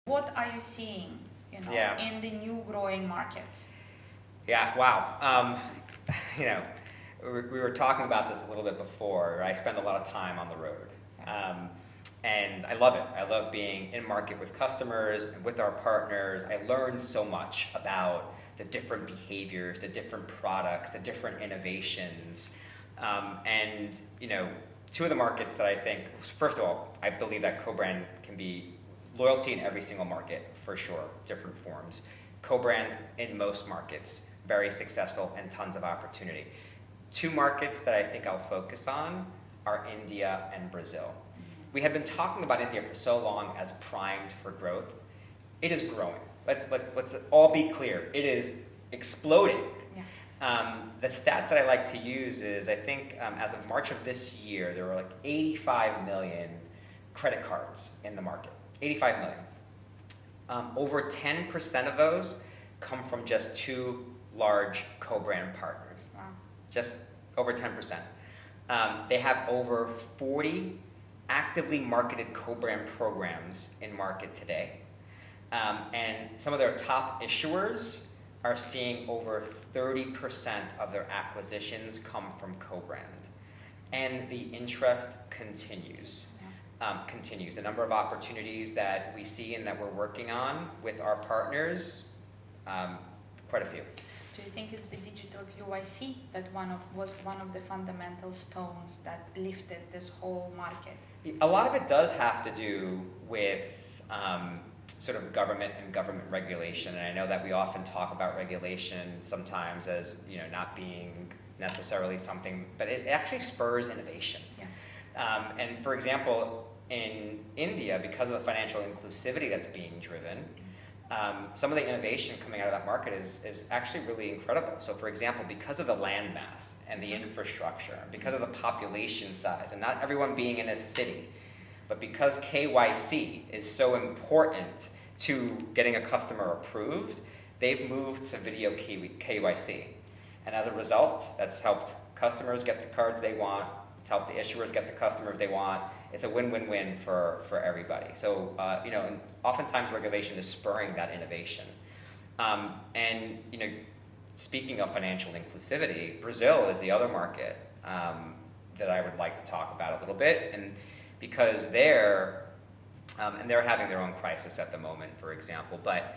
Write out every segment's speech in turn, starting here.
What are you seeing, in the new growing markets? Yeah, wow. We were talking about this a little bit before. I spend a lot of time on the road. And I love it. I love being in market with customers and with our partners. I learn so much about the different behaviors, the different products, the different innovations. Two of the markets that I think, first of all, I believe that co-brand can be loyalty in every single market, for sure, different forms. Co-brand in most markets, very successful and tons of opportunity. Two markets that I think I'll focus on are India and Brazil. We have been talking about India for so long as primed for growth. It is growing. Let's all be clear. It is exploding. Yeah. The stat that I like to use is, I think as of March of this year, there were like 85 million credit cards in the market. 85 million. Over 10% of those come from just two large co-brand partners. Wow. Just over 10%. They have over 40 actively marketed co-brand programs in market today. And some of their top issuers are seeing over 30% of their acquisitions come from co-brand. And the interest continues. Continues. The number of opportunities that we see and that we're working on with our partners, quite a few. Do you think it's the digital KYC that was one of the fundamental stones that lifted this whole market? A lot of it does have to do with sort of government and government regulation. And I know that we often talk about regulation sometimes as not being necessarily something, but it actually spurs innovation. Yeah. And for example, in India, because of the financial inclusivity that's being driven, some of the innovation coming out of that market is actually really incredible. So for example, because of the land mass and the infrastructure, because of the population size, and not everyone being in a city, but because KYC is so important to getting a customer approved, they've moved to video KYC. And as a result, that's helped customers get the cards they want. It's helped the issuers get the customers they want. It's a win-win-win for everybody. So, and oftentimes regulation is spurring that innovation. Speaking of financial inclusivity, Brazil is the other market that I would like to talk about a little bit. And because they're having their own crisis at the moment, for example, but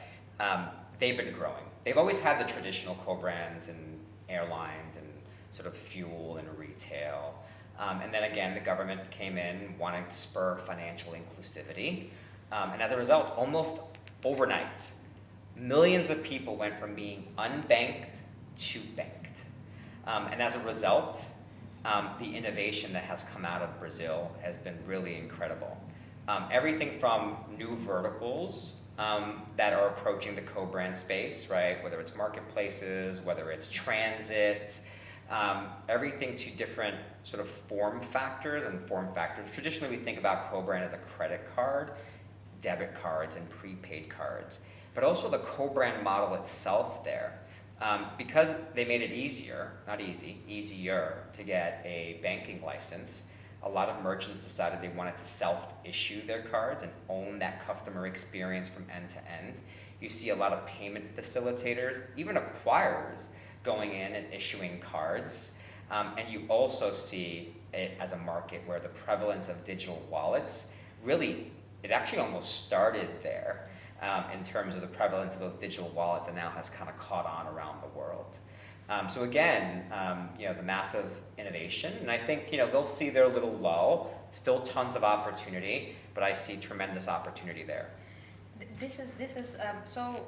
they've been growing. They've always had the traditional co-brands and airlines and sort of fuel and retail. And then again, the government came in wanting to spur financial inclusivity. And as a result, almost overnight, millions of people went from being unbanked to banked. And as a result, the innovation that has come out of Brazil has been really incredible. Everything from new verticals that are approaching the co-brand space, right? Whether it's marketplaces, whether it's transit, everything to different sort of form factors. Traditionally, we think about co-brand as a credit card, debit cards, and prepaid cards. But also the co-brand model itself there. Because they made it easier to get a banking license, a lot of merchants decided they wanted to self-issue their cards and own that customer experience from end to end. You see a lot of payment facilitators, even acquirers, going in and issuing cards. And you also see it as a market where the prevalence of digital wallets it actually almost started there in terms of the prevalence of those digital wallets, and now has kind of caught on around the world. So again, the massive innovation, and I think they'll see their little lull, still tons of opportunity, but I see tremendous opportunity there. This is so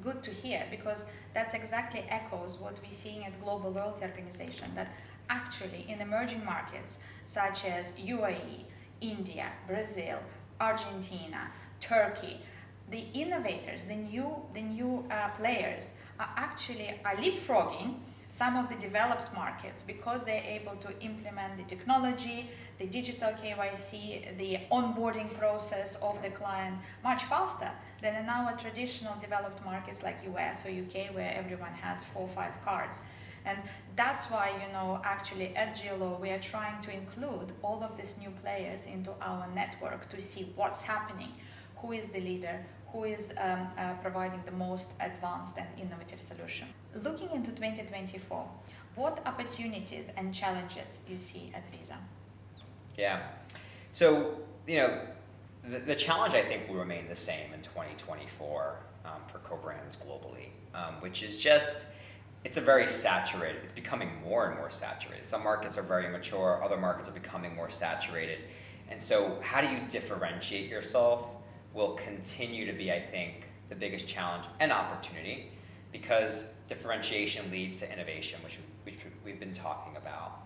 good to hear, because that's exactly echoes what we're seeing at Global Loyalty Organization, that actually in emerging markets such as UAE, India, Brazil, Argentina, Turkey, the innovators, the new players are leapfrogging some of the developed markets because they're able to implement the technology, the digital KYC, the onboarding process of the client much faster than in our traditional developed markets like US or UK, where everyone has 4 or 5 cards. And that's why, actually at GLO, we are trying to include all of these new players into our network to see what's happening, who is the leader, who is providing the most advanced and innovative solution. Looking into 2024, what opportunities and challenges you see at Visa? Yeah. So, the challenge, I think, will remain the same in 2024 for co-brands globally, which is just, it's it's becoming more and more saturated. Some markets are very mature, other markets are becoming more saturated. And so how do you differentiate yourself will continue to be, I think, the biggest challenge and opportunity, because differentiation leads to innovation, which we've been talking about.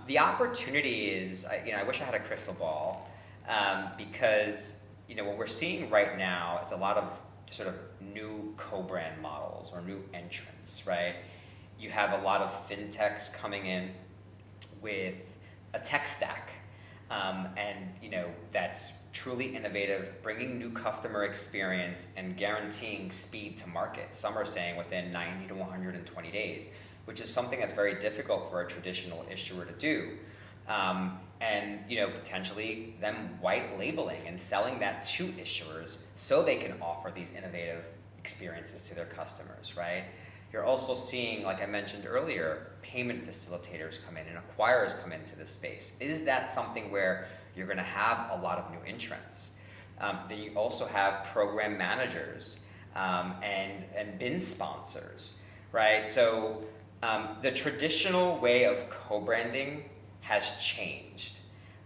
The opportunity is, I wish I had a crystal ball, because what we're seeing right now is a lot of sort of new co-brand models or new entrants, right? You have a lot of fintechs coming in with a tech stack, and that's truly innovative, bringing new customer experience and guaranteeing speed to market. Some are saying within 90 to 120 days, which is something that's very difficult for a traditional issuer to do. And potentially them white labeling and selling that to issuers so they can offer these innovative experiences to their customers, right? You're also seeing, like I mentioned earlier, payment facilitators come in and acquirers come into this space. Is that something where you're going to have a lot of new entrants? Then you also have program managers and BIN sponsors, right? So the traditional way of co-branding has changed.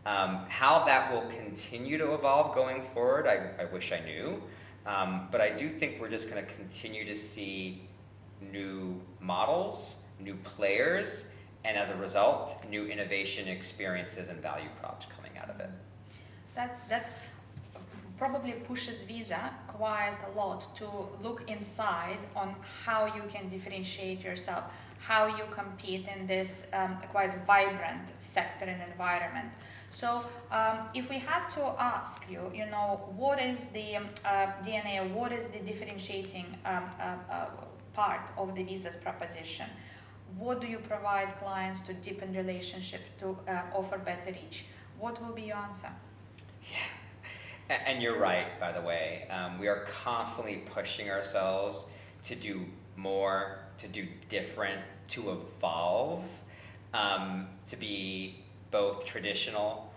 How that will continue to evolve going forward, I wish I knew. But I do think we're just going to continue to see new models, new players, and as a result, new innovation experiences and value props coming out of it. That probably pushes Visa quite a lot to look inside on how you can differentiate yourself, how you compete in this quite vibrant sector and environment. So if we had to ask you, what is the DNA, what is the differentiating part of the Visa's proposition? What do you provide clients to deepen relationship, to offer better reach? What will be your answer? Yeah, and you're right, by the way. We are constantly pushing ourselves to do more, to do different, to evolve, to be both traditional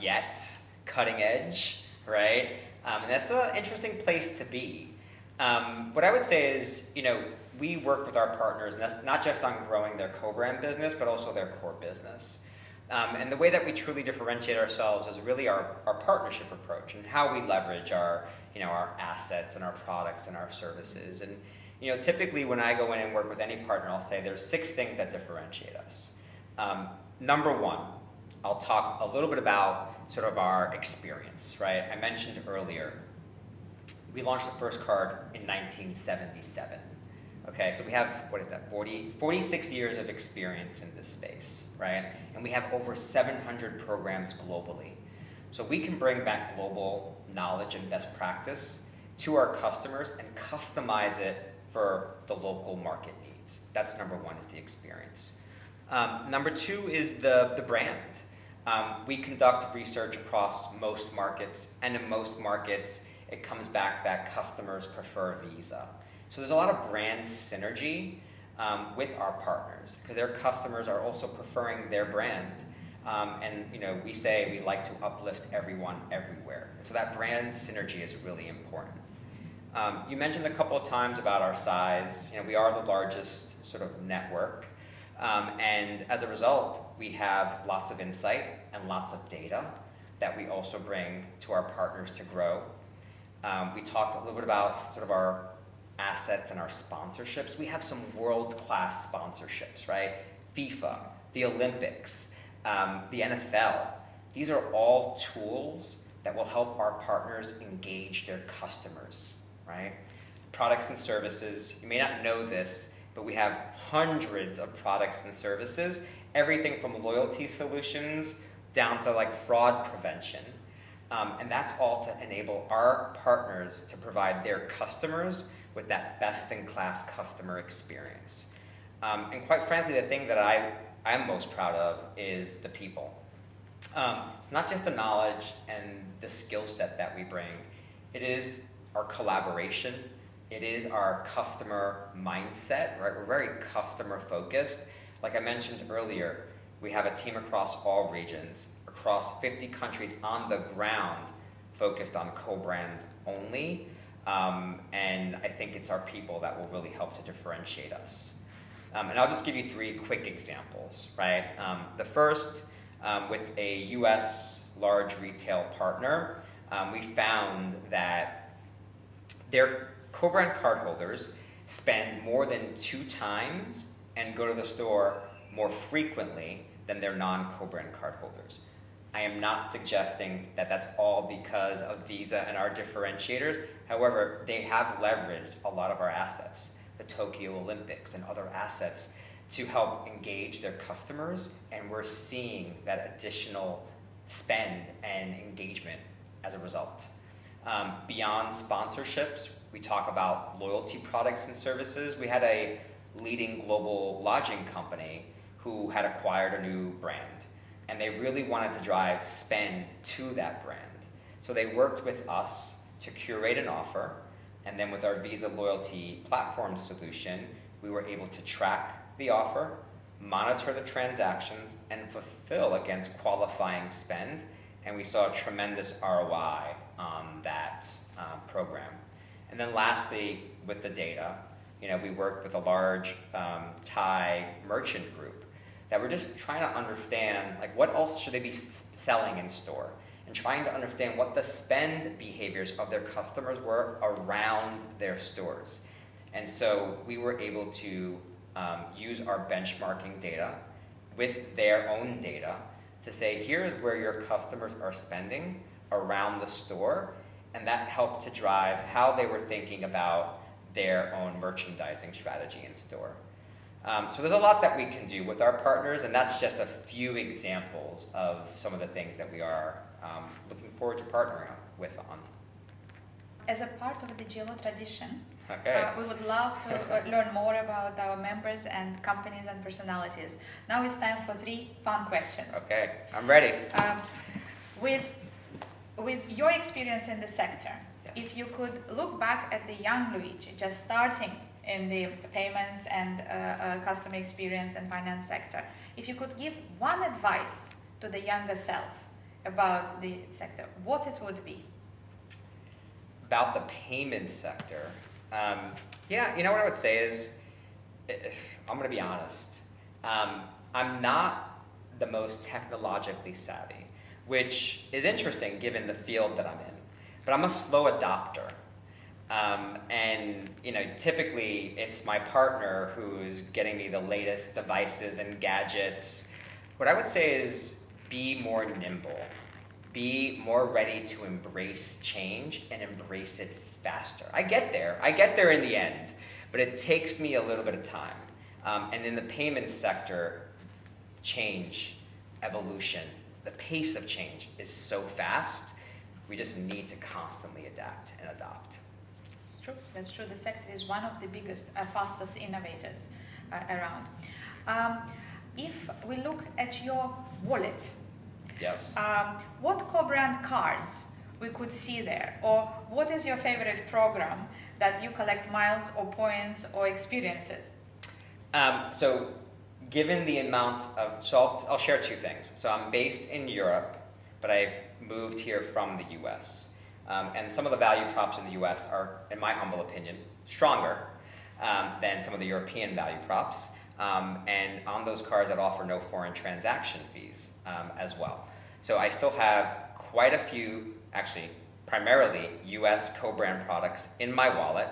yet cutting edge, right? And that's an interesting place to be. What I would say is, we work with our partners not just on growing their co-brand business, but also their core business. And the way that we truly differentiate ourselves is really our partnership approach and how we leverage our assets and our products and our services. And typically when I go in and work with any partner, I'll say there's 6 things that differentiate us. Number 1, I'll talk a little bit about sort of our experience, right? I mentioned earlier, we launched the first card in 1977. Okay, so we have, 46 years of experience in this space, right? And we have over 700 programs globally. So we can bring back global knowledge and best practice to our customers and customize it for the local market needs. That's number 1, is the experience. Number 2 is the brand. We conduct research across most markets, and in most markets, it comes back that customers prefer Visa. So there's a lot of brand synergy with our partners, because their customers are also preferring their brand. And we say we like to uplift everyone everywhere. So that brand synergy is really important. You mentioned a couple of times about our size. We are the largest sort of network. And as a result, we have lots of insight and lots of data that we also bring to our partners to grow. We talked a little bit about sort of our assets and our sponsorships. We have some world-class sponsorships, right? FIFA, the Olympics, the NFL. These are all tools that will help our partners engage their customers, right? Products and services. You may not know this, but we have hundreds of products and services, everything from loyalty solutions down to like fraud prevention. And that's all to enable our partners to provide their customers with that best-in-class customer experience. And quite frankly, the thing that I'm most proud of is the people. It's not just the knowledge and the skill set that we bring, It is our collaboration. It is our customer mindset, right? We're very customer focused. Like I mentioned earlier, we have a team across all regions, across 50 countries on the ground, focused on co-brand only. And I think it's our people that will really help to differentiate us. And I'll just give you 3 quick examples, right? The first, with a US large retail partner, we found that their co-brand cardholders spend more than 2 times and go to the store more frequently than their non-co-brand cardholders. I am not suggesting that that's all because of Visa and our differentiators. However, they have leveraged a lot of our assets, the Tokyo Olympics and other assets, to help engage their customers, and we're seeing that additional spend and engagement as a result. Beyond sponsorships, we talk about loyalty products and services. We had a leading global lodging company who had acquired a new brand, and they really wanted to drive spend to that brand. So they worked with us to curate an offer, and then with our Visa loyalty platform solution, we were able to track the offer, monitor the transactions, and fulfill against qualifying spend, and we saw a tremendous ROI on that program. And then lastly, with the data, we worked with a large Thai merchant group that we're just trying to understand, like, what else should they be selling in store, and trying to understand what the spend behaviors of their customers were around their stores. And so we were able to use our benchmarking data with their own data to say, here's where your customers are spending around the store, and that helped to drive how they were thinking about their own merchandising strategy in store. So there's a lot that we can do with our partners, and that's just a few examples of some of the things that we are looking forward to partnering with on. As a part of the GLO tradition, okay. We would love to learn more about our members and companies and personalities. Now it's time for 3 fun questions. Okay, I'm ready. With your experience in the sector, yes. If you could look back at the young Luigi, just starting in the payments and customer experience and finance sector, if you could give one advice to the younger self about the sector, what it would be? About the payment sector, what I would say is, I'm going to be honest, I'm not the most technologically savvy, which is interesting given the field that I'm in, but I'm a slow adopter. And typically it's my partner who's getting me the latest devices and gadgets. What I would say is be more nimble, be more ready to embrace change and embrace it faster. I get there in the end, but it takes me a little bit of time. And in the payments sector, change, evolution, the pace of change is so fast, we just need to constantly adapt and adopt. That's true. The sector is one of the biggest, fastest innovators around. If we look at your wallet, yes. What co-brand cards we could see there, or what is your favorite program that you collect miles or points or experiences? So given the amount of, so I'll share 2 things. So I'm based in Europe, but I've moved here from the US. And some of the value props in the US are, in my humble opinion, stronger than some of the European value props. And on those cards, I'd offer no foreign transaction fees as well. So I still have quite a few, actually, primarily US co-brand products in my wallet.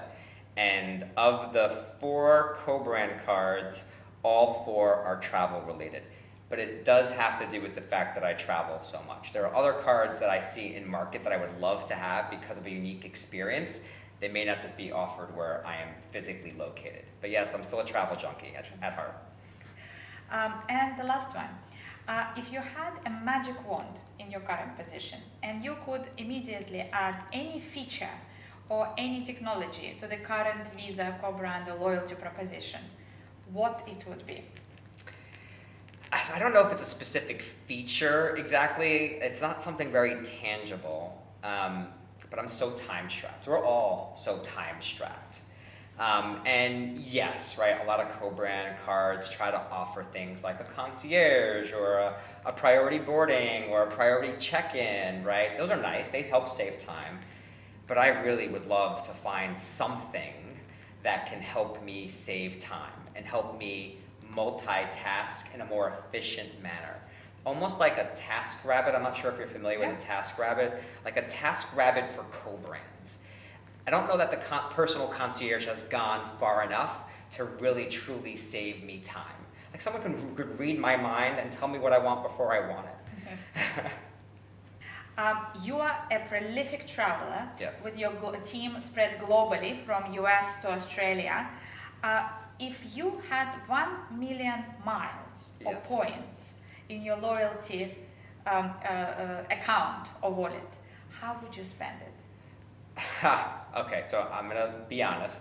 And of the 4 co-brand cards, all 4 are travel related. But it does have to do with the fact that I travel so much. There are other cards that I see in market that I would love to have because of a unique experience. They may not just be offered where I am physically located. But yes, I'm still a travel junkie at heart. And the last one. If you had a magic wand in your current position and you could immediately add any feature or any technology to the current Visa co-brand or loyalty proposition, what it would be? I don't know if it's a specific feature exactly. It's not something very tangible. But but I'm so time strapped. We're all so time strapped. And yes, right, a lot of co-brand cards try to offer things like a concierge or a priority boarding or a priority check-in, right? Those are nice, they help save time. But I really would love to find something that can help me save time and help me multitask in a more efficient manner. Almost like a TaskRabbit. I'm not sure if you're familiar with a TaskRabbit. Like a TaskRabbit for co-brands. I don't know that the personal concierge has gone far enough to really truly save me time. Like someone could read my mind and tell me what I want before I want it. You are a prolific traveler. Yes. With your team spread globally from US to Australia. If you had 1 million miles or points in your loyalty account or wallet, how would you spend it? Okay, so I'm going to be honest.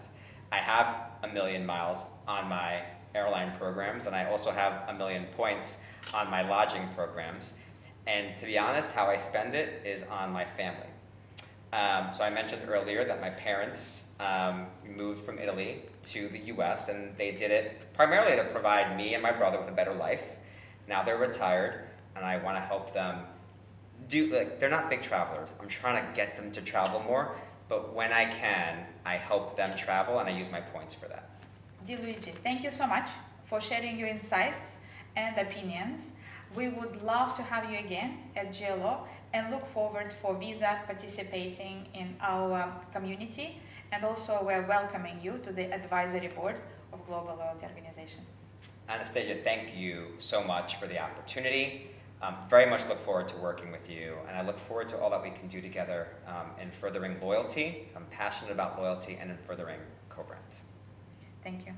I have 1 million miles on my airline programs, and I also have 1 million points on my lodging programs. And to be honest, how I spend it is on my family. So I mentioned earlier that my parents moved from Italy to the US, and they did it primarily to provide me and my brother with a better life. Now they're retired, and I want to help them they're not big travelers. I'm trying to get them to travel more, but when I can, I help them travel, and I use my points for that. Dear Luigi, thank you so much for sharing your insights and opinions. We would love to have you again at GLO and look forward for Visa participating in our community. And also we're welcoming you to the advisory board of Global Loyalty Organization. Anastasia, thank you so much for the opportunity. Very much look forward to working with you, and I look forward to all that we can do together in furthering loyalty. I'm passionate about loyalty and in furthering co-brands. Thank you.